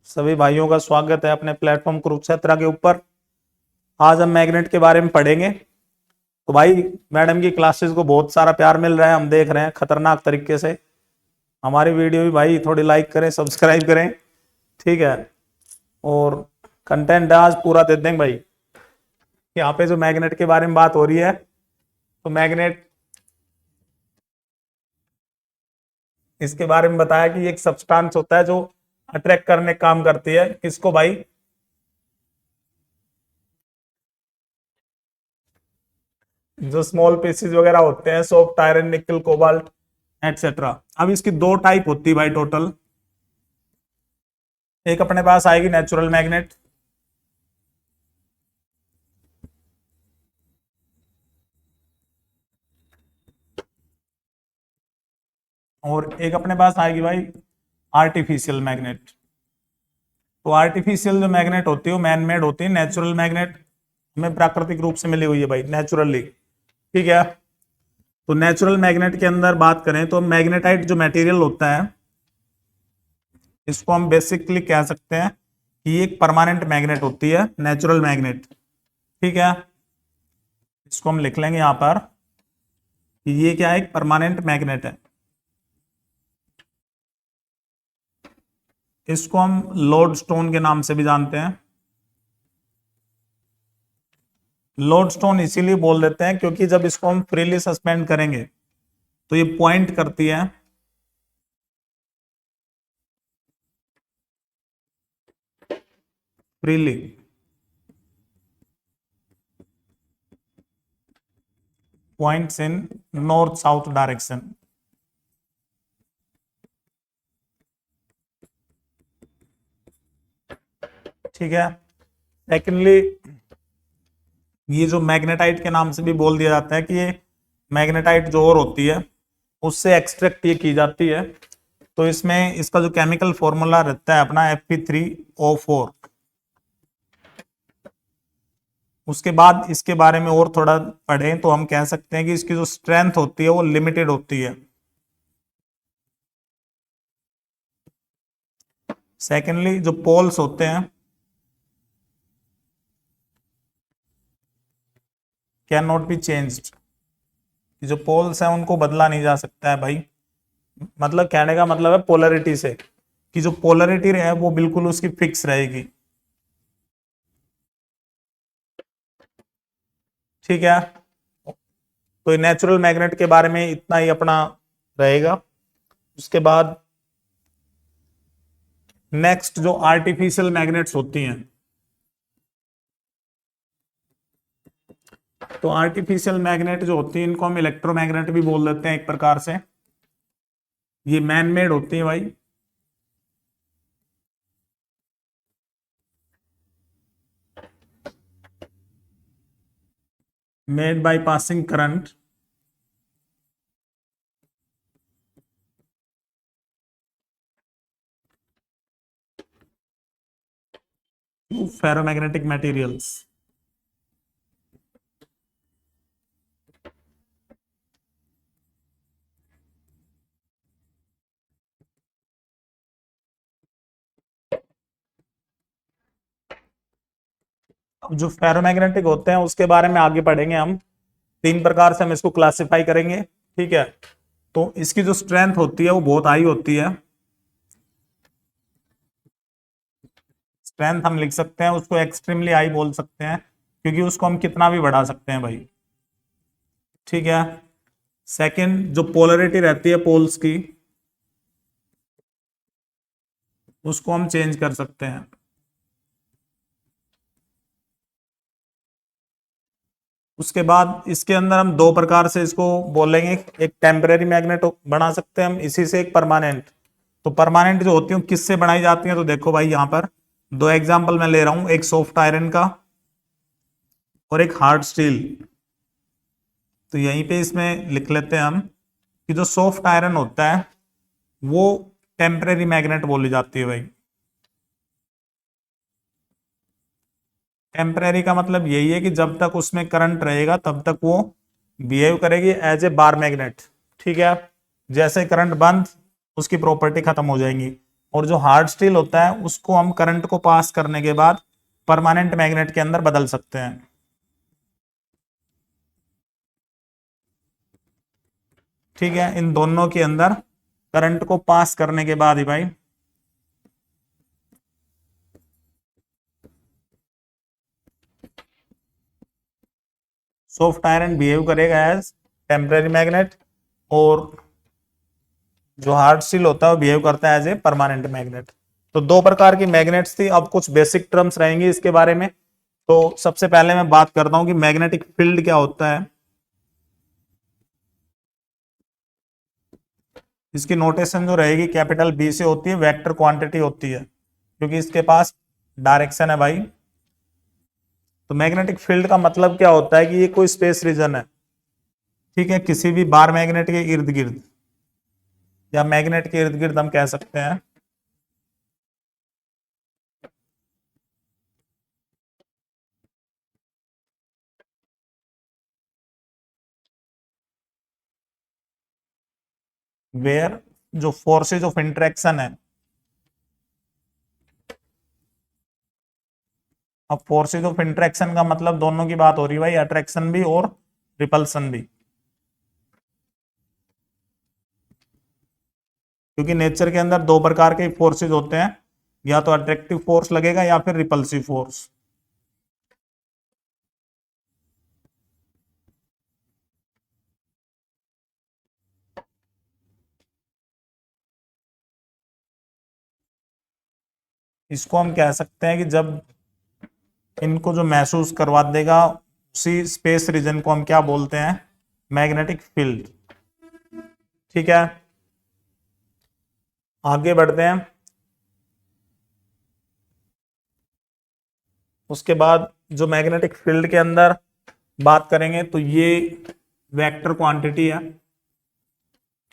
सभी भाइयों का स्वागत है अपने प्लेटफॉर्म कुरुक्षेत्र के ऊपर। आज हम मैग्नेट के बारे में पढ़ेंगे। तो भाई, मैडम की क्लासेस को बहुत सारा प्यार मिल रहा है, हम देख रहे हैं खतरनाक तरीके से। हमारी वीडियो भी भाई थोड़ी लाइक करें, सब्सक्राइब करें, ठीक है। और कंटेंट आज पूरा दे देंगे भाई। यहाँ पे जो मैग्नेट के बारे में बात हो रही है, तो मैग्नेट, इसके बारे में बताया कि एक सब्सटेंस होता है जो अट्रैक्ट करने का काम करती है। किसको भाई? जो स्मॉल पीसेस वगैरह होते हैं, सॉफ्ट आयरन, निकल, कोबाल्ट एटसेट्रा। अब इसकी दो टाइप होती है भाई टोटल। एक अपने पास आएगी नेचुरल मैग्नेट, और एक अपने पास आएगी भाई आर्टिफिशियल मैग्नेट। तो आर्टिफिशियल जो मैग्नेट होती है वो मैन मेड होती है। नेचुरल मैग्नेट हमें प्राकृतिक रूप से मिली हुई है भाई, नेचुरली, ठीक है। तो नेचुरल मैग्नेट के अंदर बात करें तो मैग्नेटाइट जो मटेरियल होता है, इसको हम बेसिकली कह सकते हैं कि एक परमानेंट मैग्नेट होती है, नेचुरल मैग्नेट, ठीक है। इसको हम लिख लेंगे यहां पर कि ये क्या है, एक परमानेंट मैग्नेट है। इसको हम लोड स्टोन के नाम से भी जानते हैं। लोड स्टोन इसीलिए बोल देते हैं क्योंकि जब इसको हम फ्रीली सस्पेंड करेंगे तो ये पॉइंट करती है freely, points in north south direction, ठीक है। सेकेंडली, ये जो मैग्नेटाइट के नाम से भी बोल दिया जाता है कि ये मैग्नेटाइट जो और होती है उससे एक्सट्रैक्ट ये की जाती है। तो इसमें इसका जो केमिकल फॉर्मूला रहता है अपना Fe3O4। उसके बाद इसके बारे में और थोड़ा पढ़ें तो हम कह सकते हैं कि इसकी जो स्ट्रेंथ होती है वो लिमिटेड होती है। सेकेंडली, जो पोल्स होते हैं कैन नॉट बी चेंज्ड। जो पोल्स हैं उनको बदला नहीं जा सकता है भाई। मतलब कहने का मतलब है पोलरिटी से, कि जो पोलरिटी है वो बिल्कुल उसकी फिक्स रहेगी, ठीक है। तो नेचुरल मैग्नेट के बारे में इतना ही अपना रहेगा। उसके बाद नेक्स्ट जो आर्टिफिशियल मैग्नेट्स होती हैं, तो आर्टिफिशियल मैग्नेट जो होती है इनको हम इलेक्ट्रोमैग्नेट भी बोल देते हैं एक प्रकार से। ये मैन मेड होती है भाई। Made by passing current to ferromagnetic materials. अब जो फेरोमैग्नेटिक होते हैं उसके बारे में आगे पढ़ेंगे हम। तीन प्रकार से हम इसको क्लासिफाई करेंगे, ठीक है। तो इसकी जो स्ट्रेंथ होती है वो बहुत हाई होती है। स्ट्रेंथ हम लिख सकते हैं उसको एक्सट्रीमली हाई बोल सकते हैं, क्योंकि उसको हम कितना भी बढ़ा सकते हैं भाई, ठीक है। सेकंड, जो पोलरिटी रहती है पोल्स की, उसको हम चेंज कर सकते हैं। उसके बाद इसके अंदर हम दो प्रकार से इसको बोलेंगे। एक टेम्परेरी मैग्नेट बना सकते हैं हम इसी से, एक परमानेंट। तो परमानेंट जो होती है किससे बनाई जाती है, तो देखो भाई यहाँ पर दो एग्जांपल मैं ले रहा हूं, एक सॉफ्ट आयरन का और एक हार्ड स्टील। तो यहीं पे इसमें लिख लेते हैं हम कि जो सॉफ्ट आयरन होता है वो टेम्परेरी मैग्नेट बोली जाती है भाई। टेम्परेरी का मतलब यही है कि जब तक उसमें करंट रहेगा तब तक वो बिहेव करेगी एज ए बार मैग्नेट, ठीक है। जैसे करंट बंद, उसकी प्रॉपर्टी खत्म हो जाएंगी। और जो हार्ड स्टील होता है उसको हम करंट को पास करने के बाद परमानेंट मैग्नेट के अंदर बदल सकते हैं। ठीक है, इन दोनों के अंदर करंट को पास करने के बाद ही भाई सॉफ्ट आयरन बिहेव करेगा एज टेम्परेरी मैग्नेट, और जो हार्ड स्टील होता है वो बिहेव करता है एज ए परमानेंट मैग्नेट। तो दो प्रकार की मैग्नेट्स थी। अब कुछ बेसिक टर्म्स रहेंगी इसके बारे में। तो सबसे पहले मैं बात करता हूं कि मैग्नेटिक फील्ड क्या होता है। इसकी नोटेशन जो रहेगी कैपिटल बी से होती है, वेक्टर क्वांटिटी होती है, क्योंकि इसके पास डायरेक्शन है भाई। तो मैग्नेटिक फील्ड का मतलब क्या होता है कि ये कोई स्पेस रीजन है, ठीक है, किसी भी बार मैग्नेट के इर्द गिर्द या मैग्नेट के इर्द गिर्द हम कह सकते हैं। वेयर जो फोर्सेज ऑफ इंटरेक्शन है, अब फोर्सेज ऑफ इंटरेक्शन का मतलब दोनों की बात हो रही है भाई, अट्रैक्शन भी और रिपल्सन भी, क्योंकि नेचर के अंदर दो प्रकार के फोर्सेज होते हैं, या तो अट्रैक्टिव फोर्स लगेगा या फिर रिपल्सिव फोर्स। इसको हम कह सकते हैं कि जब इनको जो महसूस करवा देगा उसी स्पेस रीजन को हम क्या बोलते हैं, मैग्नेटिक फील्ड। ठीक है, आगे बढ़ते हैं। उसके बाद जो मैग्नेटिक फील्ड के अंदर बात करेंगे तो ये वेक्टर क्वांटिटी है।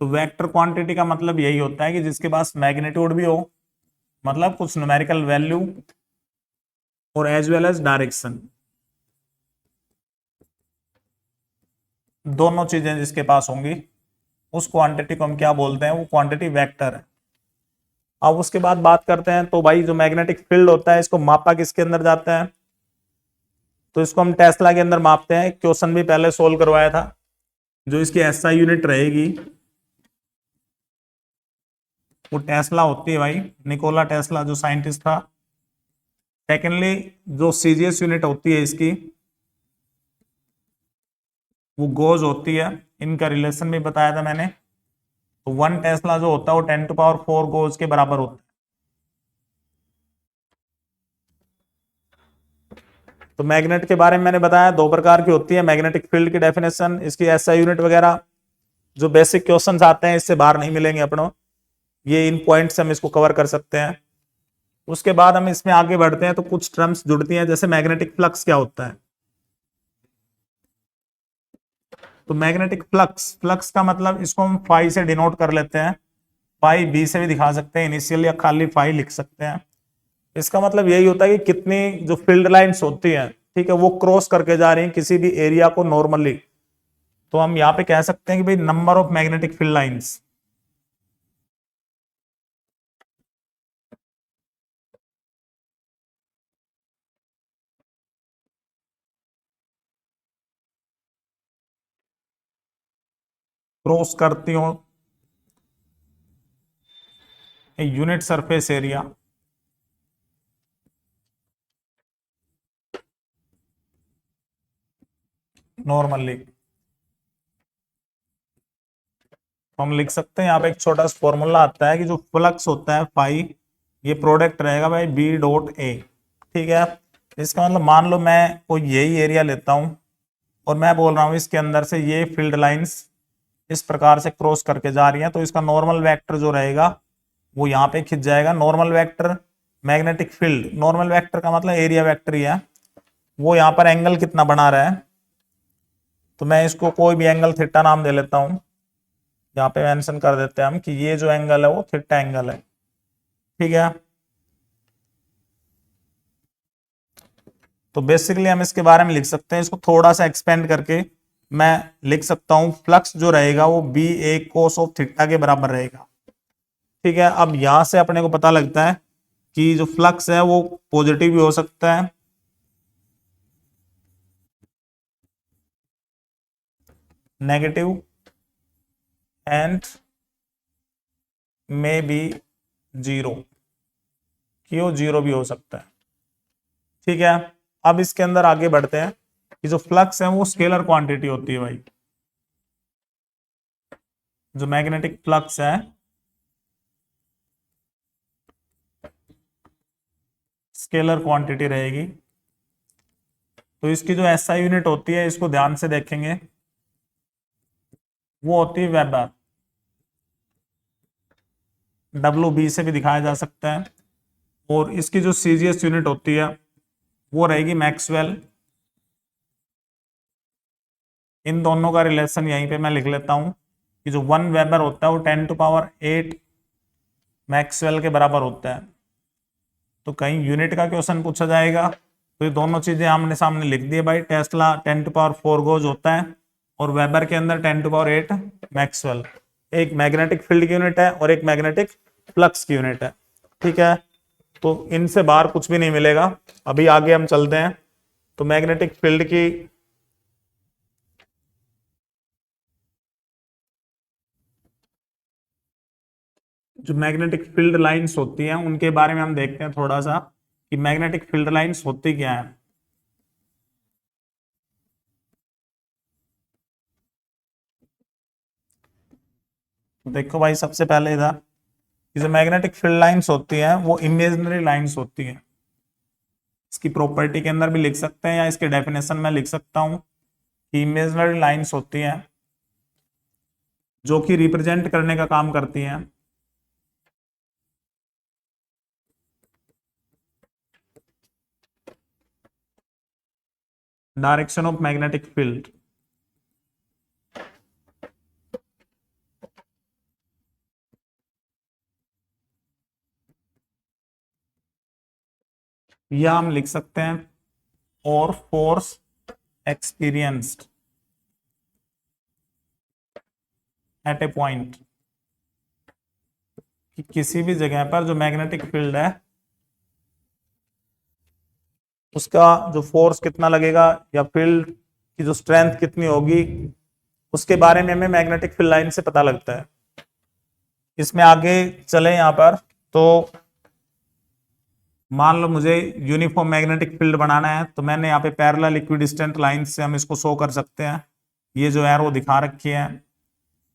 तो वेक्टर क्वांटिटी का मतलब यही होता है कि जिसके पास मैग्नीट्यूड भी हो, मतलब कुछ न्यूमेरिकल वैल्यू, और एज वेल एज डायरेक्शन, दोनों चीजें जिसके पास होंगी उस क्वांटिटी को हम क्या बोलते हैं, वो क्वांटिटी वेक्टर है। अब उसके बाद बात करते हैं तो भाई जो मैग्नेटिक फील्ड होता है इसको मापा किसके अंदर जाता है, तो इसको हम टेस्ला के अंदर मापते हैं। क्वेश्चन भी पहले सोल्व करवाया था। जो इसकी एसआई यूनिट रहेगी वो टेस्ला होती है भाई, निकोला टेस्ला जो साइंटिस्ट था। सेकेंडली जो सीजीएस यूनिट होती है इसकी वो गोज होती है। इनका रिलेशन भी बताया था मैंने। तो 1 टेस्ला जो होता है वो 10⁴ गोज के बराबर होता है। तो मैग्नेट के बारे में मैंने बताया दो प्रकार की होती है मैग्नेटिक फील्ड की डेफिनेशन, इसकी एसआई यूनिट वगैरह जो बेसिक क्वेश्चंस आते हैं इससे बाहर नहीं मिलेंगे अपनों, ये इन पॉइंट्स हम इसको कवर कर सकते हैं। उसके बाद हम इसमें आगे बढ़ते हैं तो कुछ टर्म्स जुड़ती हैं, जैसे मैग्नेटिक फ्लक्स क्या होता है। तो मैग्नेटिक फ्लक्स, फ्लक्स का मतलब इसको हम फाई से डिनोट कर लेते हैं, फाई बी से भी दिखा सकते हैं इनिशियल, या खाली फाई लिख सकते हैं। इसका मतलब यही होता है कि कितनी जो फील्ड लाइंस होती हैं, ठीक है, वो क्रॉस करके जा रही हैं किसी भी एरिया को नॉर्मली। तो हम यहाँ पे कह सकते हैं कि भाई number of magnetic field lines. Cross करती हो यूनिट सरफेस एरिया, नॉर्मली। तो हम लिख सकते हैं यहाँ पे एक छोटा सा फॉर्मूला आता है कि जो फ्लक्स होता है फाई, ये प्रोडक्ट रहेगा भाई बी डॉट ए। ठीक है, इसका मतलब मान लो मैं कोई यही एरिया लेता हूं और मैं बोल रहा हूं इसके अंदर से ये फील्ड लाइंस इस प्रकार से क्रॉस करके जा रही हैं, तो इसका नॉर्मल वेक्टर जो रहेगा वो यहाँ पे खिंच जाएगा। Normal vector magnetic field, normal vector का मतलब एरिया वेक्टर ही है, वो यहाँ पर एंगल कितना बना रहा है, तो मैं इसको कोई भी एंगल थीटा नाम दे लेता हूं। यहाँ पे मेंशन कर देते हैं हम कि ये जो एंगल है वो थीटा एंगल है। ठीक है, तो बेसिकली हम इसके बारे में लिख सकते हैं, इसको थोड़ा सा एक्सपेंड करके मैं लिख सकता हूं फ्लक्स जो रहेगा वो B A cos of theta के बराबर रहेगा। ठीक है, अब यहां से अपने को पता लगता है कि जो फ्लक्स है वो पॉजिटिव भी हो सकता है, negative, and may be zero, कि वो जीरो भी हो सकता है। ठीक है, अब इसके अंदर आगे बढ़ते हैं कि जो फ्लक्स है वो स्केलर क्वांटिटी होती है भाई। जो मैग्नेटिक फ्लक्स है स्केलर क्वांटिटी रहेगी। तो इसकी जो एसआई यूनिट होती है, इसको ध्यान से देखेंगे, वो होती है वेबर। डब्ल्यू बी से भी दिखाया जा सकता है। और इसकी जो सीजीएस यूनिट होती है वो रहेगी मैक्सवेल। इन दोनों का रिलेशन यहीं पे मैं लिख लेता हूं कि जो 1 वेबर होता है वो 10⁸ मैक्सवेल के बराबर होता है। तो कहीं यूनिट का क्वेश्चन पूछा जाएगा तो ये दोनों चीजें आमने सामने लिख दिए भाई। टेस्ला 10⁴ गोज होता है और वेबर के अंदर 10⁸ मैक्सवेल। एक मैग्नेटिक फील्ड की यूनिट है और एक मैग्नेटिक फ्लक्स की यूनिट है। ठीक है, तो इनसे बाहर कुछ भी नहीं मिलेगा। अभी आगे हम चलते हैं। तो मैग्नेटिक फील्ड की जो मैग्नेटिक फील्ड लाइंस होती हैं उनके बारे में हम देखते हैं थोड़ा सा कि मैग्नेटिक फील्ड लाइंस होती क्या है। देखो भाई, सबसे पहले इधर जो मैग्नेटिक फील्ड लाइंस होती हैं वो इमेजिनरी लाइंस होती हैं। इसकी प्रॉपर्टी के अंदर भी लिख सकते हैं या इसके डेफिनेशन में लिख सकता हूं कि इमेजिनरी लाइंस होती हैं जो कि रिप्रेजेंट करने का काम करती हैं डायरेक्शन ऑफ मैग्नेटिक फील्ड। या हम लिख सकते हैं और फोर्स एक्सपीरियंस्ड एट ए पॉइंट, कि किसी भी जगह पर जो मैग्नेटिक फील्ड है उसका जो फोर्स कितना लगेगा या फील्ड की जो स्ट्रेंथ कितनी होगी उसके बारे में हमें मैग्नेटिक फील्ड लाइन से पता लगता है। इसमें आगे चले यहां पर, तो मान लो मुझे यूनिफॉर्म मैग्नेटिक फील्ड बनाना है तो मैंने यहाँ पे पैरेलल इक्विडिस्टेंट लाइन से हम इसको शो कर सकते हैं। ये जो एरो दिखा रखी है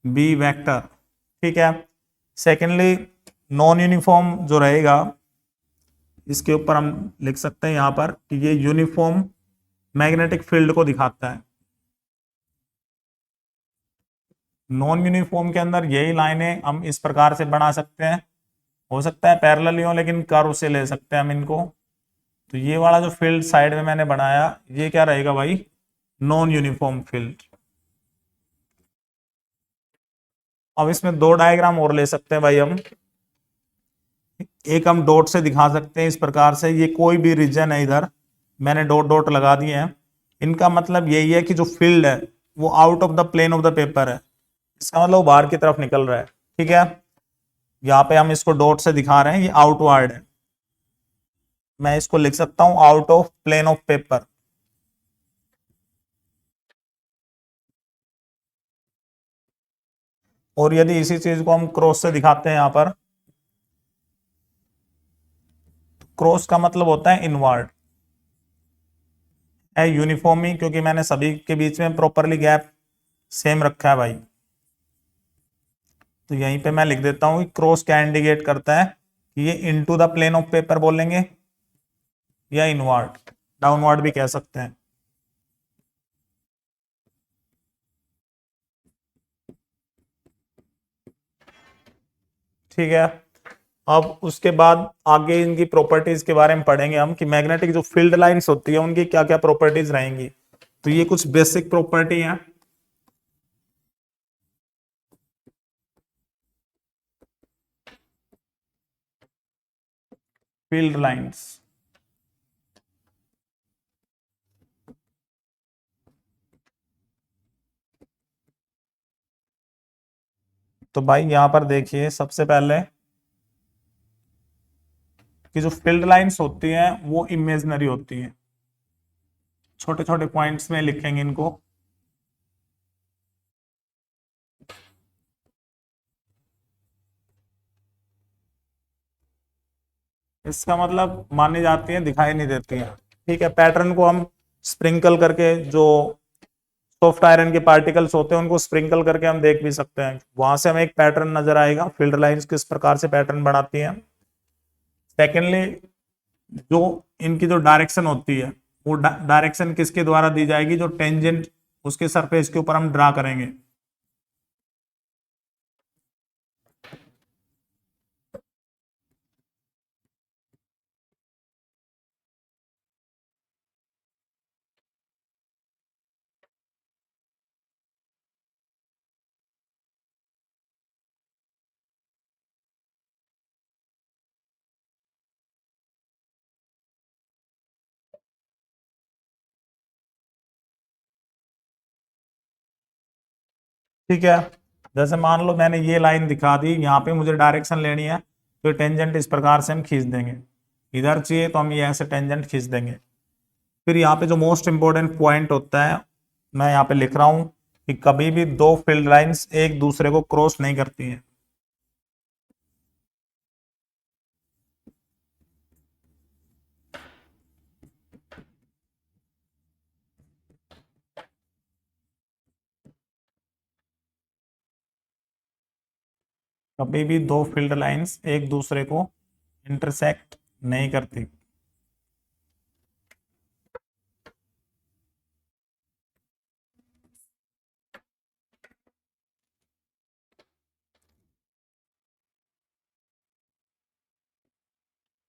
बी वेक्टर। ठीक है, सेकेंडली नॉन यूनिफॉर्म जो रहेगा इसके ऊपर हम लिख सकते हैं यहाँ पर कि ये यूनिफॉर्म मैग्नेटिक फील्ड को दिखाता है। नॉन यूनिफॉर्म के अंदर यही लाइनें हम इस प्रकार से बना सकते हैं, हो सकता है पैरेलल ही हो लेकिन कर्व से ले सकते हैं हम इनको। तो ये वाला जो फील्ड साइड में मैंने बनाया ये क्या रहेगा भाई, नॉन यूनिफॉर्म फील्ड। अब इसमें दो डायग्राम और ले सकते हैं भाई हम। एक हम डॉट से दिखा सकते हैं इस प्रकार से, ये कोई भी रीजन है, इधर मैंने डॉट डॉट लगा दिए हैं। इनका मतलब यही है कि जो फील्ड है वो out of the plane of the paper है, इसका मतलब वो बाहर की तरफ निकल रहा है। ठीक है, यहाँ पे हम इसको डॉट से दिखा रहे हैं, ये आउटवर्ड है। मैं इसको लिख सकता हूं out of plane of paper. और यदि इसी चीज को हम क्रॉस से दिखाते हैं यहां पर, क्रॉस का मतलब होता है इनवर्ड है, यूनिफॉर्म ही, क्योंकि मैंने सभी के बीच में प्रॉपरली गैप सेम रखा है भाई। तो यहीं पे मैं लिख देता हूं कि क्रॉस क्या इंडिकेट करता है कि ये into the plane of paper बोलेंगे या इनवर्ड, डाउनवर्ड भी कह सकते हैं। ठीक है, अब उसके बाद आगे इनकी प्रॉपर्टीज के बारे में पढ़ेंगे हम कि मैग्नेटिक जो फील्ड लाइंस होती है उनकी क्या क्या प्रॉपर्टीज रहेंगी। तो ये कुछ बेसिक प्रॉपर्टी है। फील्ड लाइंस, तो भाई यहां पर देखिए सबसे पहले कि जो फील्ड लाइंस होती हैं वो इमेजिनरी होती हैं। छोटे छोटे पॉइंट्स में लिखेंगे इनको। इसका मतलब मानी जाती है, दिखाई नहीं देती है। ठीक है, पैटर्न को हम स्प्रिंकल करके, जो सॉफ्ट आयरन के पार्टिकल्स होते हैं उनको स्प्रिंकल करके हम देख भी सकते हैं, वहां से हमें एक पैटर्न नजर आएगा, फील्ड लाइंस किस प्रकार से पैटर्न बनाती हैं। सेकेंडली, जो इनकी जो डायरेक्शन होती है वो डायरेक्शन किसके द्वारा दी जाएगी, जो टेंजेंट उसके सरफेस के ऊपर हम ड्रा करेंगे। ठीक है, जैसे मान लो मैंने ये लाइन दिखा दी, यहाँ पे मुझे डायरेक्शन लेनी है, तो टेंजेंट इस प्रकार से हम खींच देंगे। इधर चाहिए तो हम ये ऐसे टेंजेंट खींच देंगे। फिर यहाँ पे जो मोस्ट इंपॉर्टेंट पॉइंट होता है, मैं यहाँ पे लिख रहा हूँ कि कभी भी दो फील्ड लाइंस एक दूसरे को क्रॉस नहीं करती हैं। कभी भी दो फील्ड लाइंस एक दूसरे को इंटरसेक्ट नहीं करती।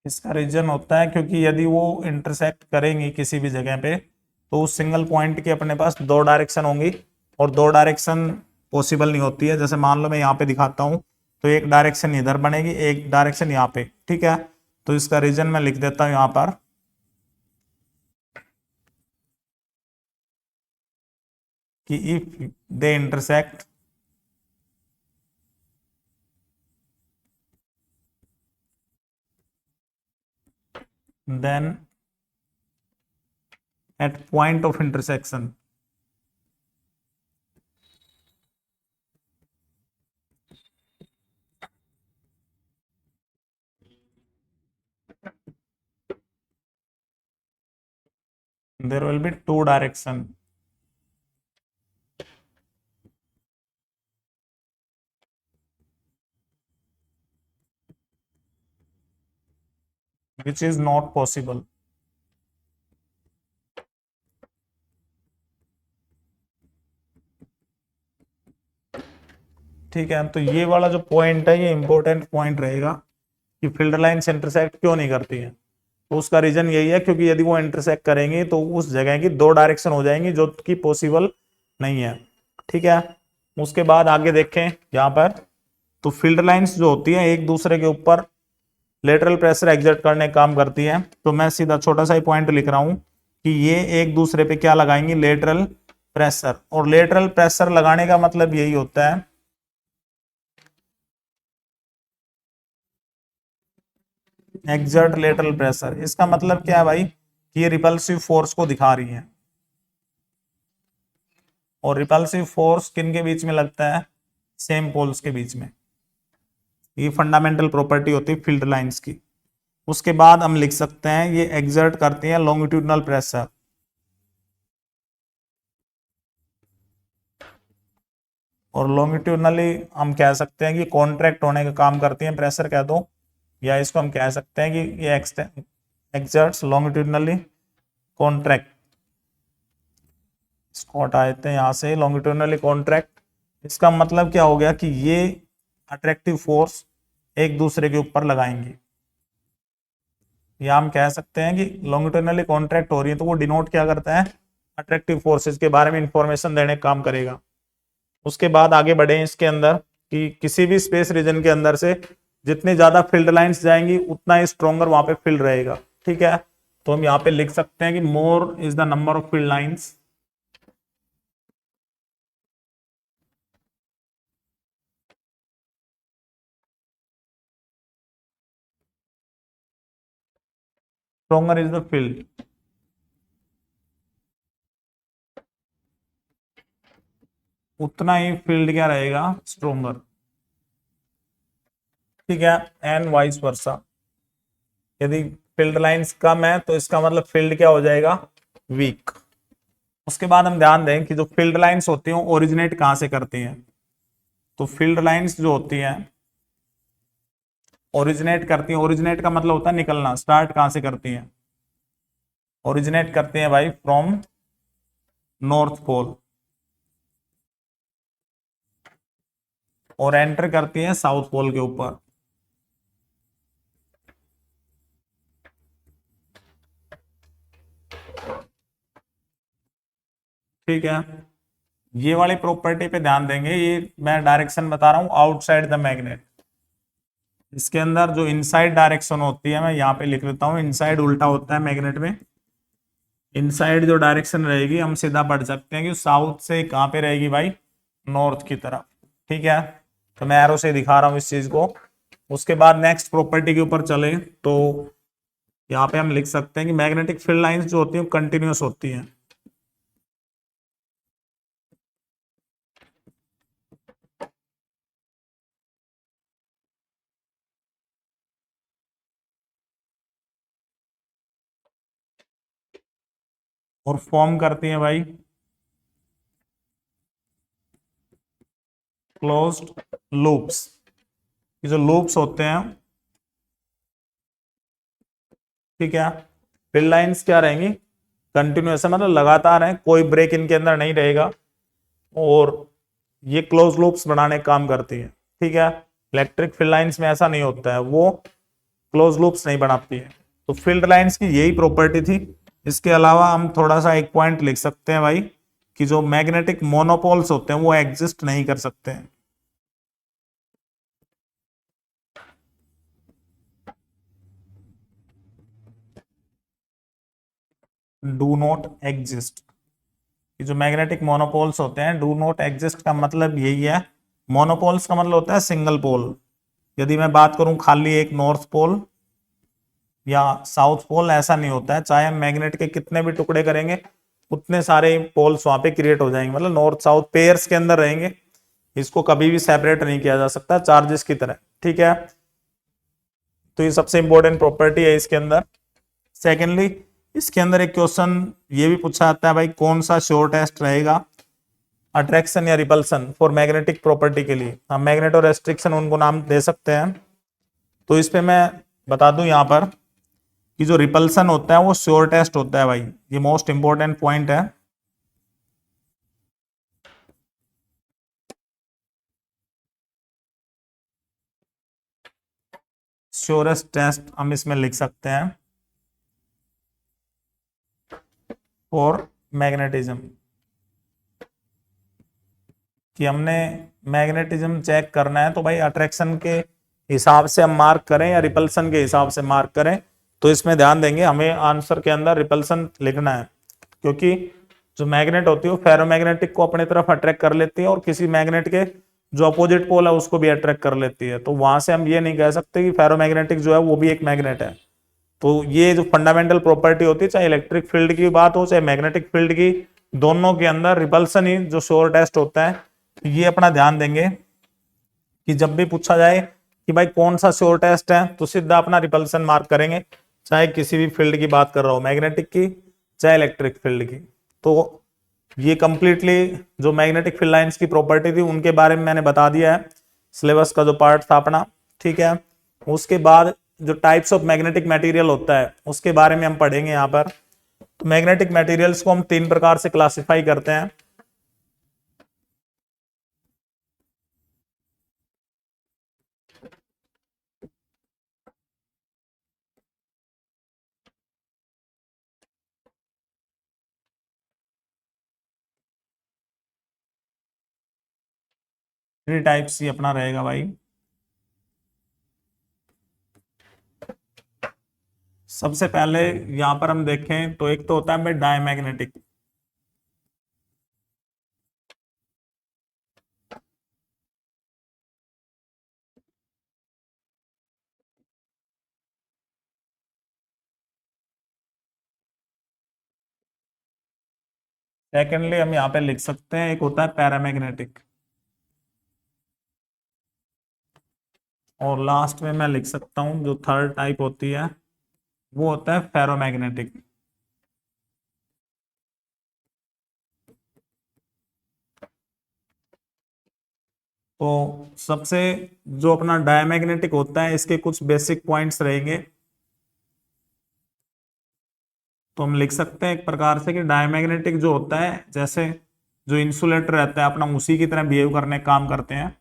इसका रीजन होता है क्योंकि यदि वो इंटरसेक्ट करेंगी किसी भी जगह पे, तो उस सिंगल पॉइंट के अपने पास दो डायरेक्शन होंगी, और दो डायरेक्शन पॉसिबल नहीं होती है। जैसे मान लो मैं यहाँ पे दिखाता हूँ, तो एक डायरेक्शन इधर बनेगी, एक डायरेक्शन यहाँ पे। ठीक है, तो इसका रीजन मैं लिख देता हूँ यहाँ पर कि if they intersect, then at point of intersection there will be two direction, which is not possible। ठीक है, तो ये वाला जो पॉइंट है ये इंपॉर्टेंट पॉइंट रहेगा कि फील्ड लाइंस इंटरसेक्ट क्यों नहीं करती है। तो उसका रीजन यही है क्योंकि यदि वो इंटरसेक्ट करेंगे तो उस जगह की दो डायरेक्शन हो जाएंगी जो कि पॉसिबल नहीं है। ठीक है, उसके बाद आगे देखें यहाँ पर, तो फील्ड लाइंस जो होती है एक दूसरे के ऊपर लेटरल प्रेशर एग्जर्ट करने का काम करती है। तो मैं सीधा छोटा सा ही पॉइंट लिख रहा हूं कि ये एक दूसरे पे क्या लगाएंगी, लेटरल प्रेशर। और लेटरल प्रेशर लगाने का मतलब यही होता है एग्जर्ट लेटरल प्रेशर। इसका मतलब क्या है भाई, कि ये रिपल्सिव फोर्स को दिखा रही है, और रिपल्सिव फोर्स किन के बीच में लगता है, सेम पोल्स के बीच में। ये फंडामेंटल प्रॉपर्टी होती है फील्ड लाइंस की। उसके बाद हम लिख सकते हैं ये एग्जर्ट करती हैं लॉन्गिट्यूडनल प्रेशर, और लॉन्गिट्यूडनली हम कह सकते हैं कि कॉन्ट्रैक्ट होने का काम करती हैं, प्रेशर कह दो, या इसको हम कह सकते हैं कि ये एक्सर्ट्स लॉन्गिट्यूडनली कॉन्ट्रैक्ट। इसको हटा देते हैं यहाँ से, लॉन्गिट्यूडनली कॉन्ट्रैक्ट। इसका मतलब क्या हो गया कि ये अट्रैक्टिव फोर्स एक दूसरे के ऊपर लगाएंगे, या हम कह सकते हैं कि लॉन्गिट्यूडनली कॉन्ट्रैक्ट हो रही है, तो वो डिनोट क्या करता है, अट्रैक्टिव फोर्सेस के बारे में इंफॉर्मेशन देने का काम करेगा। उसके बाद आगे बढ़े इसके अंदर कि किसी भी स्पेस रीजन के अंदर से जितनी ज्यादा फील्ड लाइंस जाएंगी उतना ही स्ट्रॉन्गर वहां पे फील्ड रहेगा। ठीक है, तो हम यहाँ पे लिख सकते हैं कि more is the number of field lines, stronger is the field, उतना ही फील्ड क्या रहेगा, स्ट्रोंगर। ठीक है, एंड वाइस वर्सा। यदि फील्ड लाइंस कम है तो इसका मतलब फील्ड क्या हो जाएगा, वीक। उसके बाद हम ध्यान दें कि जो फील्ड लाइंस होती हैं ओरिजिनेट कहां से करती हैं। तो फील्ड लाइंस जो होती हैं ओरिजिनेट करती हैं, ओरिजिनेट का मतलब होता है निकलना, स्टार्ट कहां से करती हैं, ओरिजिनेट करते हैं भाई फ्रॉम नॉर्थ पोल, और एंटर करती हैं साउथ पोल के ऊपर। ठीक है, ये वाली प्रॉपर्टी पे ध्यान देंगे, ये मैं डायरेक्शन बता रहा हूं आउटसाइड द मैग्नेट। इसके अंदर जो इनसाइड डायरेक्शन होती है, मैं यहाँ पे लिख लेता हूँ, इनसाइड उल्टा होता है मैग्नेट में। इनसाइड जो डायरेक्शन रहेगी हम सीधा पढ़ सकते हैं कि साउथ से कहाँ पे रहेगी भाई, नॉर्थ की तरफ। ठीक है, तो मैं एरो से दिखा रहा हूँ इस चीज को। उसके बाद नेक्स्ट प्रॉपर्टी के ऊपर चले तो यहाँ पे हम लिख सकते हैं कि मैग्नेटिक फील्ड लाइंस जो होती हैं कंटिन्यूअस होती हैं। और फॉर्म करती हैं भाई क्लोज्ड लूप्स। ये जो लूप्स होते हैं, ठीक है, फील्ड लाइंस क्या रहेंगी, कंटिन्यूअस है, मतलब लगातार है, कोई ब्रेक इनके अंदर नहीं रहेगा, और ये क्लोज लूप्स बनाने का काम करती है। ठीक है, इलेक्ट्रिक फील्ड लाइंस में ऐसा नहीं होता है, वो क्लोज लूप्स नहीं बनाती है। तो फील्ड लाइंस की यही प्रॉपर्टी थी। इसके अलावा हम थोड़ा सा एक पॉइंट लिख सकते हैं भाई कि जो मैग्नेटिक मोनोपोल्स होते हैं वो एग्जिस्ट नहीं कर सकते हैं। डू नॉट एग्जिस्ट, ये जो मैग्नेटिक मोनोपोल्स होते हैं, डू नॉट एग्जिस्ट का मतलब यही है। मोनोपोल्स का मतलब होता है सिंगल पोल। यदि मैं बात करूं खाली एक नॉर्थ पोल या साउथ पोल, ऐसा नहीं होता है, चाहे हम मैग्नेट के कितने भी टुकड़े करेंगे उतने सारे पोल्स वहां पे क्रिएट हो जाएंगे, मतलब नॉर्थ साउथ पेयर्स के अंदर रहेंगे। इसको कभी भी सेपरेट नहीं किया जा सकता चार्जेस की तरह। ठीक है, तो ये सबसे इंपॉर्टेंट प्रॉपर्टी है इसके अंदर। सेकेंडली, इसके अंदर एक क्वेश्चन ये भी पूछा जाता है भाई, कौन सा श्योर टेस्ट रहेगा, अट्रैक्शन या रिपल्सन फॉर मैग्नेटिक प्रॉपर्टी के लिए। हम मैग्नेट और रेस्ट्रिक्शन उनको नाम दे सकते हैं। तो इस पे मैं बता दूं यहाँ पर कि जो रिपल्सन होता है वो श्योर टेस्ट होता है भाई, ये मोस्ट इंपॉर्टेंट पॉइंट है। श्योरेस्ट टेस्ट हम इसमें लिख सकते हैं फॉर मैग्नेटिज्म, कि हमने मैग्नेटिज्म चेक करना है तो भाई अट्रैक्शन के हिसाब से हम मार्क करें या रिपल्सन के हिसाब से मार्क करें। तो इसमें ध्यान देंगे, हमें आंसर के अंदर रिपल्सन लिखना है, क्योंकि जो मैग्नेट होती है वो फेरोमैग्नेटिक को अपने तरफ अट्रैक्ट कर लेती है और किसी मैग्नेट के जो अपोजिट पोल है उसको भी अट्रैक्ट कर लेती है। तो वहां से हम ये नहीं कह सकते कि फेरोमैग्नेटिक जो है वो भी एक मैग्नेट है। तो ये जो फंडामेंटल प्रॉपर्टी होती है, चाहे इलेक्ट्रिक फील्ड की बात हो चाहे मैग्नेटिक फील्ड की, दोनों के अंदर रिपल्सन ही जो श्योर टेस्ट होता है। तो ये अपना ध्यान देंगे कि जब भी पूछा जाए कि भाई कौन सा श्योर टेस्ट है तो सीधा अपना रिपल्सन मार्क करेंगे, चाहे किसी भी फील्ड की बात कर रहा हो, मैग्नेटिक की चाहे इलेक्ट्रिक फील्ड की। तो ये कंप्लीटली जो मैग्नेटिक फील्ड लाइंस की प्रॉपर्टी थी उनके बारे में मैंने बता दिया है, सिलेबस का जो पार्ट था अपना। ठीक है, उसके बाद जो टाइप्स ऑफ मैग्नेटिक मटेरियल होता है उसके बारे में हम पढ़ेंगे यहाँ पर। तो मैग्नेटिक मटेरियल्स को हम तीन प्रकार से क्लासिफाई करते हैं। थ्री टाइप्स ही अपना रहेगा भाई। सबसे पहले यहां पर हम देखें तो एक तो होता है डायमैग्नेटिक। सेकेंडली हम यहाँ पे लिख सकते हैं एक होता है पैरामैग्नेटिक, और लास्ट में मैं लिख सकता हूँ जो थर्ड टाइप होती है वो होता है फेरोमैग्नेटिक। तो सबसे जो अपना डायमैग्नेटिक होता है इसके कुछ बेसिक पॉइंट्स रहेंगे। तो हम लिख सकते हैं एक प्रकार से कि डायमैग्नेटिक जो होता है, जैसे जो इंसुलेटर रहता है अपना उसी की तरह बिहेव करने का काम करते हैं।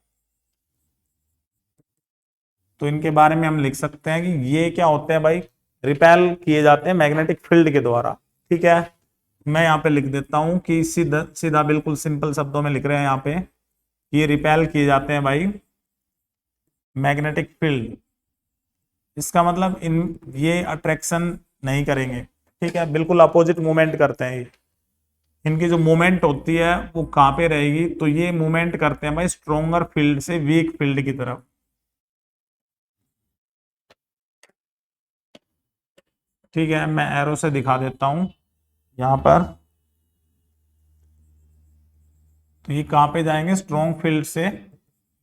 तो इनके बारे में हम लिख सकते हैं कि ये क्या होते हैं भाई, रिपेल किए जाते हैं मैग्नेटिक फील्ड के द्वारा। ठीक है, मैं यहाँ पे लिख देता हूं कि सीधा सीधा बिल्कुल सिंपल शब्दों में लिख रहे हैं यहाँ पे, ये रिपेल किए जाते हैं भाई मैग्नेटिक फील्ड। इसका मतलब इन ये अट्रैक्शन नहीं करेंगे, ठीक है, बिल्कुल अपोजिट मूवमेंट करते हैं ये। इनकी जो मूवमेंट होती है वो कहाँ पे रहेगी, तो ये मूवमेंट करते हैं भाई स्ट्रोंगर फील्ड से वीक फील्ड की तरफ। ठीक है, मैं एरो से दिखा देता हूं यहाँ पर। तो ये कहाँ पे जाएंगे, स्ट्रॉन्ग फील्ड से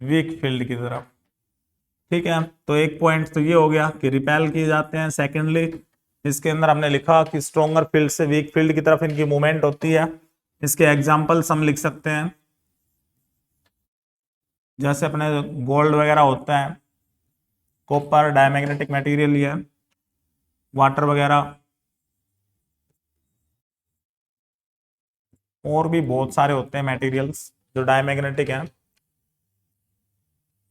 वीक फील्ड की तरफ। ठीक है, तो एक पॉइंट तो ये हो गया कि रिपेल किए जाते हैं। सेकेंडली इसके अंदर हमने लिखा कि स्ट्रॉन्गर फील्ड से वीक फील्ड की तरफ इनकी मूवमेंट होती है। इसके एग्जाम्पल्स हम लिख सकते हैं, जैसे अपने गोल्ड वगैरह होता है, कॉपर डायमैग्नेटिक मटेरियल ही है, वाटर वगैरह, और भी बहुत सारे होते हैं मटेरियल्स जो डायमैग्नेटिक हैं।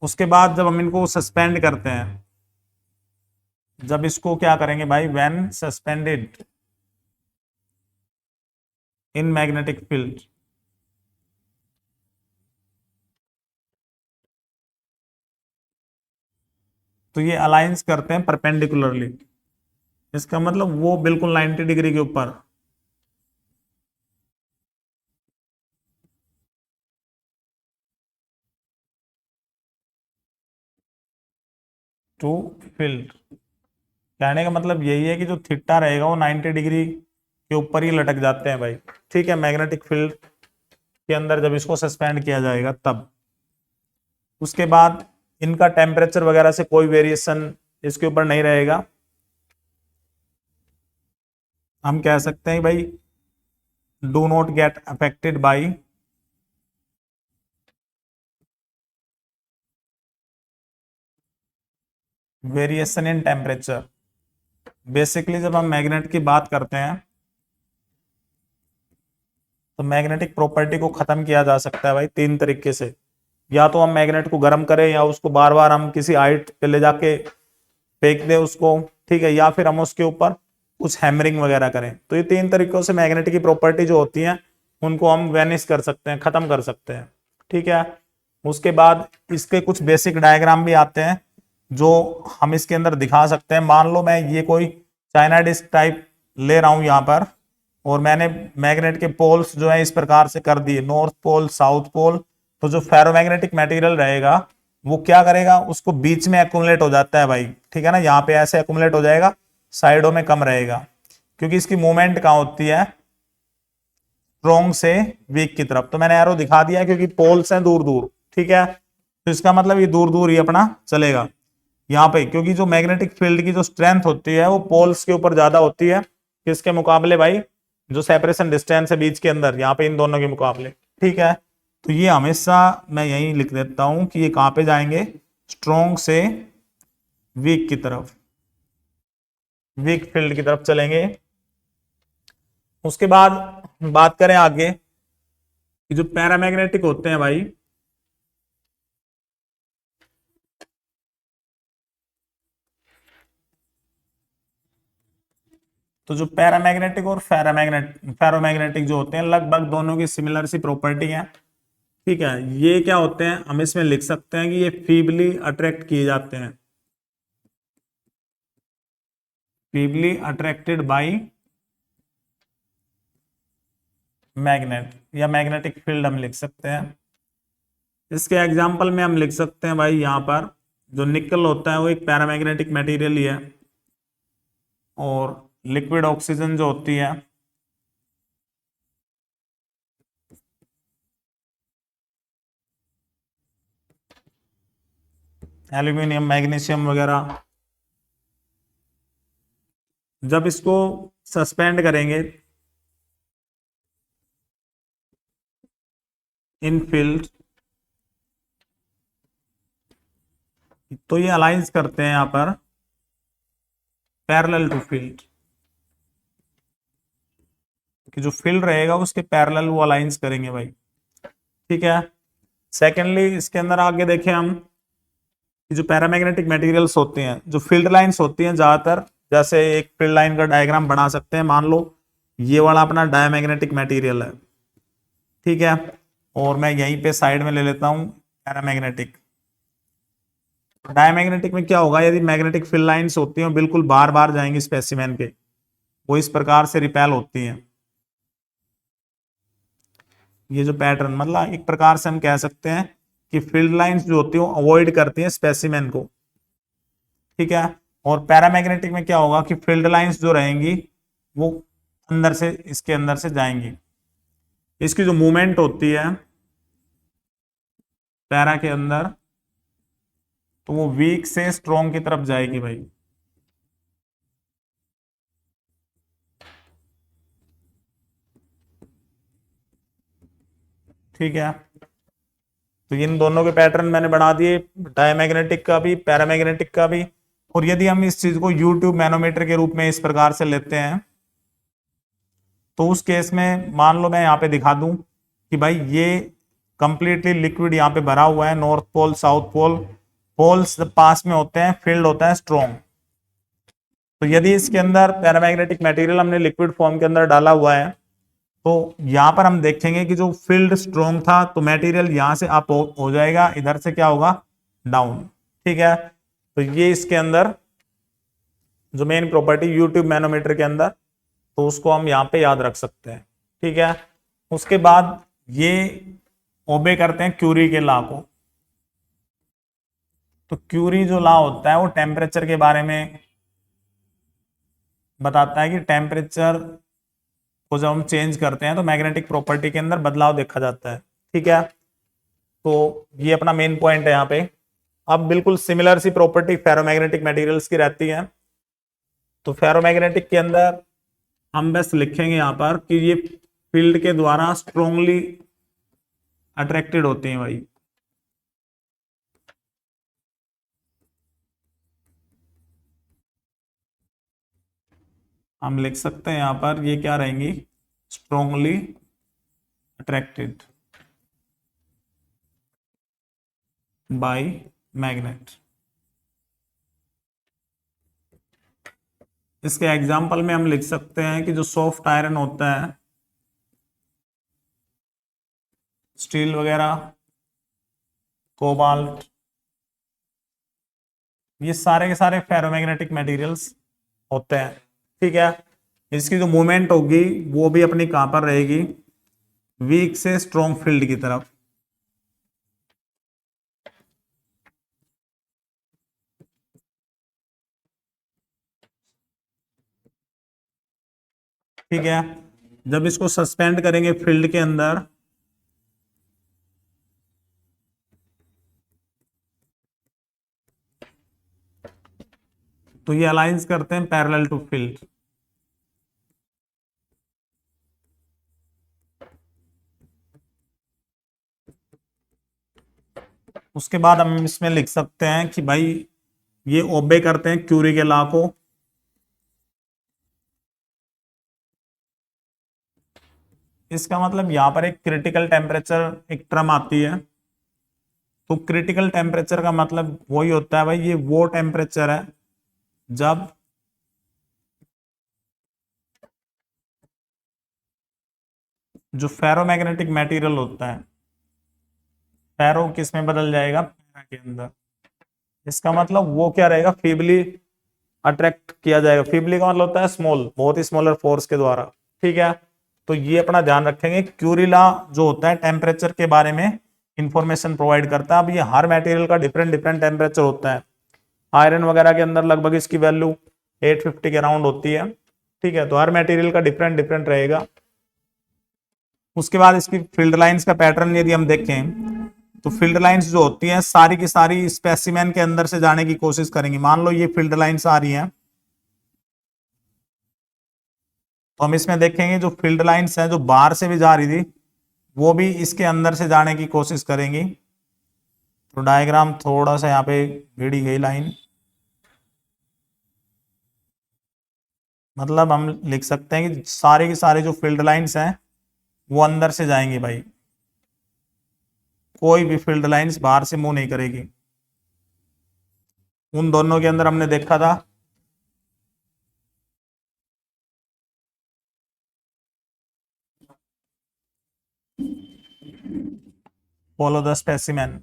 उसके बाद जब हम इनको सस्पेंड करते हैं, जब इसको क्या करेंगे भाई, when suspended in magnetic field, तो ये अलाइंस करते हैं परपेंडिकुलरली। इसका मतलब वो बिल्कुल 90 डिग्री के ऊपर टू फील्ड। कहने का मतलब यही है कि जो थीटा रहेगा वो 90 डिग्री के ऊपर ही लटक जाते हैं भाई। ठीक है, मैग्नेटिक फील्ड के अंदर जब इसको सस्पेंड किया जाएगा तब। उसके बाद इनका टेम्परेचर वगैरह से कोई वेरिएशन इसके ऊपर नहीं रहेगा। हम कह सकते हैं भाई do not get affected by variation in temperature. Basically जब हम मैग्नेट की बात करते हैं तो मैग्नेटिक प्रॉपर्टी को खत्म किया जा सकता है भाई तीन तरीके से। या तो हम मैग्नेट को गर्म करें, या उसको बार बार हम किसी हाइट पे ले जाके फेंक दें उसको, ठीक है, या फिर हम उसके ऊपर कुछ हैमरिंग वगैरह करें। तो ये तीन तरीकों से मैग्नेट की प्रॉपर्टी जो होती है उनको हम वेनिश कर सकते हैं, खत्म कर सकते हैं। ठीक है, उसके बाद इसके कुछ बेसिक डायग्राम भी आते हैं जो हम इसके अंदर दिखा सकते हैं। मान लो मैं ये कोई चाइना डिस्क टाइप ले रहा हूं यहाँ पर, और मैंने मैग्नेट के पोल्स जो है इस प्रकार से कर दिए, नॉर्थ पोल साउथ पोल। तो जो फेरोमैग्नेटिक मटेरियल रहेगा वो क्या करेगा, उसको बीच में एक्यूमुलेट हो जाता है भाई। ठीक है ना, यहाँ पे ऐसे एक्यूमुलेट हो जाएगा, साइडों में कम रहेगा, क्योंकि इसकी मूवमेंट कहाँ होती है, स्ट्रोंग से वीक की तरफ। तो मैंने एरो दिखा दिया क्योंकि पोल्स हैं दूर दूर। ठीक है, तो इसका मतलब ये दूर दूर ही अपना चलेगा यहाँ पे, क्योंकि जो मैग्नेटिक फील्ड की जो स्ट्रेंथ होती है वो पोल्स के ऊपर ज्यादा होती है किसके मुकाबले भाई, जो सेपरेशन डिस्टेंस है बीच के अंदर, यहाँ पे इन दोनों के मुकाबले। ठीक है, तो ये हमेशा मैं यही लिख देता हूं कि ये कहां पे जाएंगे, स्ट्रोंग से वीक की तरफ, वीक फील्ड की तरफ चलेंगे। उसके बाद बात करें आगे कि जो पैरामैग्नेटिक होते हैं भाई, तो जो पैरामैग्नेटिक और फेरोमैग्नेटिक जो होते हैं लगभग दोनों की सिमिलर सी प्रॉपर्टी है। ठीक है, ये क्या होते हैं, हम इसमें लिख सकते हैं कि ये फीबली अट्रैक्ट किए जाते हैं, फीबली अट्रैक्टेड बाय मैग्नेट, या मैग्नेटिक फील्ड हम लिख सकते हैं। इसके एग्जाम्पल में हम लिख सकते हैं भाई, यहाँ पर जो निकल होता है वो एक पैरामैग्नेटिक मटेरियल ही है, और लिक्विड ऑक्सीजन जो होती है एल्यूमिनियम, मैग्नीशियम वगैरह, जब इसको सस्पेंड करेंगे इन फील्ड, तो ये अलाइंस करते हैं यहां पर पैरेलल टू फील्ड, कि जो फील्ड रहेगा उसके पैरेलल वो अलाइंस करेंगे भाई। ठीक है। सेकेंडली इसके अंदर आगे देखें हम कि जो पैरामैग्नेटिक मटेरियल्स होते हैं, जो फील्ड लाइंस होती हैं ज्यादातर, जैसे एक फील्ड लाइन का डायग्राम बना सकते हैं, मान लो ये वाला अपना डायमैग्नेटिक मटेरियल है, ठीक है, और मैं यहीं पे साइड में ले लेता हूं पैरामैग्नेटिक। डायमैग्नेटिक में क्या होगा, यदि मैग्नेटिक फील्ड लाइंस होती हैं बिल्कुल बार बार जाएंगी स्पेसिमेन पे, वो इस प्रकार से रिपेल होती हैं। ये जो पैटर्न, मतलब एक प्रकार से हम कह सकते हैं कि फील्ड लाइंस जो होती है अवॉइड करती हैं स्पेसिमेन को। ठीक है। और पैरामैग्नेटिक में क्या होगा कि फील्ड लाइंस जो रहेंगी वो अंदर से, इसके अंदर से जाएंगी। इसकी जो मूवमेंट होती है पैरा के अंदर, तो वो वीक से स्ट्रॉन्ग की तरफ जाएगी भाई। ठीक है। तो इन दोनों के पैटर्न मैंने बना दिए, डायमैग्नेटिक का भी, पैरामैग्नेटिक का भी। और यदि हम इस चीज को यूट्यूब मैनोमीटर के रूप में इस प्रकार से लेते हैं, तो उस केस में मान लो मैं यहाँ पे दिखा दूं कि भाई ये कंप्लीटली लिक्विड यहाँ पे भरा हुआ है, north pole south pole, poles पास में होते हैं, फील्ड होता है स्ट्रॉन्ग। तो यदि इसके अंदर पैरामैग्नेटिक मटेरियल हमने लिक्विड फॉर्म के अंदर डाला हुआ है, तो यहां पर हम देखेंगे कि जो फील्ड स्ट्रॉन्ग था तो मटेरियल यहां से अप हो जाएगा, इधर से क्या होगा, डाउन। ठीक है। तो ये इसके अंदर जो मेन प्रॉपर्टी यूट्यूब मैनोमीटर के अंदर, तो उसको हम यहाँ पे याद रख सकते हैं। ठीक है। उसके बाद ये ओबे करते हैं क्यूरी के लॉ को। तो क्यूरी जो लॉ होता है वो टेम्परेचर के बारे में बताता है कि टेम्परेचर को जब हम चेंज करते हैं तो मैग्नेटिक प्रॉपर्टी के अंदर बदलाव देखा जाता है। ठीक है। तो ये अपना मेन पॉइंट है यहाँ पे। अब बिल्कुल सिमिलर सी प्रॉपर्टी फेरोमैग्नेटिक मटेरियल्स की रहती है। तो फेरोमैग्नेटिक के अंदर हम बस लिखेंगे यहाँ पर कि ये फील्ड के द्वारा स्ट्रोंगली अट्रैक्टेड होते हैं भाई। हम लिख सकते हैं यहाँ पर ये क्या रहेंगी, स्ट्रोंगली अट्रैक्टेड बाय मैग्नेट। इसके एग्जाम्पल में हम लिख सकते हैं कि जो सॉफ्ट आयरन होता है, स्टील वगैरह, कोबाल्ट, ये सारे के सारे फेरोमैग्नेटिक मटेरियल्स होते हैं। ठीक है। इसकी जो मूवमेंट होगी वो भी अपनी कहां पर रहेगी, वीक से स्ट्रॉन्ग फील्ड की तरफ। ठीक है। जब इसको सस्पेंड करेंगे फील्ड के अंदर, तो ये अलाइंस करते हैं पैरेलल टू फील्ड। उसके बाद हम इसमें लिख सकते हैं कि भाई ये ओबे करते हैं क्यूरी के लॉ को। इसका मतलब यहां पर एक क्रिटिकल टेम्परेचर एक टर्म आती है। तो क्रिटिकल टेम्परेचर का मतलब वही होता है भाई, ये वो टेम्परेचर है जब जो फेरोमैग्नेटिक मटेरियल होता है, फेरो किस में बदल जाएगा, पैरा के अंदर। इसका मतलब वो क्या रहेगा, फीबली अट्रैक्ट किया जाएगा। फीबली का मतलब होता है स्मॉल, बहुत ही स्मॉलर फोर्स के द्वारा। ठीक है। तो ये अपना ध्यान रखेंगे। क्यूरी लॉ जो होता है टेम्परेचर के बारे में इंफॉर्मेशन प्रोवाइड करता है। अब ये हर मटेरियल का डिफरेंट डिफरेंट टेम्परेचर होता है। आयरन वगैरह के अंदर लगभग इसकी वैल्यू 850 के अराउंड होती है। ठीक है। तो हर मटेरियल का डिफरेंट डिफरेंट रहेगा। उसके बाद इसकी फील्ड लाइंस का पैटर्न यदि हम देखें, तो फील्ड लाइंस जो होती हैं सारी की सारी स्पेसिमेन के अंदर से जाने की कोशिश करेंगी। मान लो ये फील्ड लाइंस आ रही हैं, तो हम इसमें देखेंगे जो फील्ड लाइंस हैं जो बाहर से भी जा रही थी वो भी इसके अंदर से जाने की कोशिश करेंगी। तो डायग्राम थोड़ा सा यहाँ पे भिड़ी गई लाइन, मतलब हम लिख सकते हैं कि सारे के सारे जो फील्ड लाइंस हैं वो अंदर से जाएंगी भाई, कोई भी फील्ड लाइंस बाहर से मूव नहीं करेगी। उन दोनों के अंदर हमने देखा था फॉलो द स्पेसिमेन,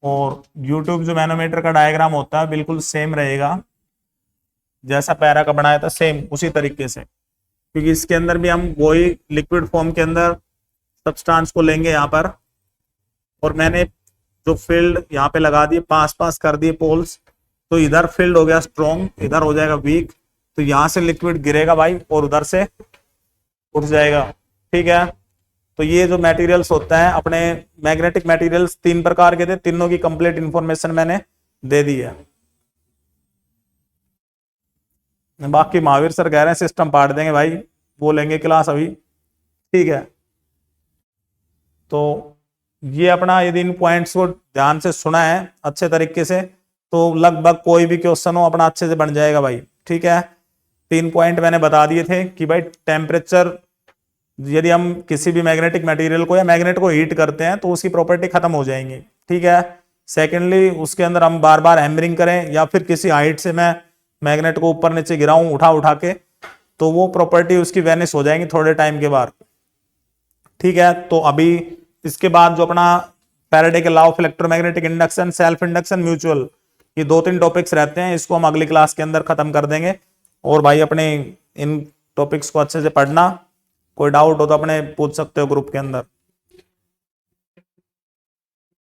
और यूट्यूब जो मैनोमीटर का डायग्राम होता है बिल्कुल सेम रहेगा जैसा पैरा का बनाया था, सेम उसी तरीके से, क्योंकि इसके अंदर भी हम वही लिक्विड फॉर्म के अंदर सब्सटेंस को लेंगे यहाँ पर। और मैंने जो फील्ड यहाँ पे लगा दिए, पास पास कर दिए पोल्स, तो इधर फील्ड हो गया स्ट्रॉन्ग, इधर हो जाएगा वीक, तो यहाँ से लिक्विड गिरेगा भाई और उधर से उठ जाएगा। ठीक है, तो ये जो मटेरियल्स होता है अपने मैग्नेटिक मटेरियल्स 3 प्रकार के थे, तीनों की कंप्लीट इंफॉर्मेशन मैंने दे दी है। बाकी महावीर सर कह रहे हैं सिस्टम पाट देंगे भाई, वो लेंगे क्लास अभी। ठीक है, तो ये अपना यदि इन पॉइंट्स को ध्यान से सुना है अच्छे तरीके से तो लगभग कोई भी क्वेश्चन हो अपना अच्छे से बन जाएगा भाई। ठीक है, 3 पॉइंट मैंने बता दिए थे कि भाई टेम्परेचर, यदि हम किसी भी मैग्नेटिक मटेरियल को या मैग्नेट को हीट करते हैं तो उसकी प्रॉपर्टी खत्म हो जाएंगी। ठीक है, सेकेंडली उसके अंदर हम बार बार हैमरिंग करें या फिर किसी हाइट से मैं मैग्नेट को ऊपर नीचे गिराऊं उठा उठा के, तो वो प्रॉपर्टी उसकी वैनिश हो जाएंगी थोड़े टाइम के बाद। ठीक है, तो अभी इसके बाद जो अपना फैराडे के law of electromagnetic induction, self induction, mutual, ये 2-3 टॉपिक्स रहते हैं, इसको हम अगली क्लास के अंदर खत्म कर देंगे। और भाई अपने इन टॉपिक्स को अच्छे से पढ़ना, कोई डाउट हो तो अपने पूछ सकते हो ग्रुप के अंदर।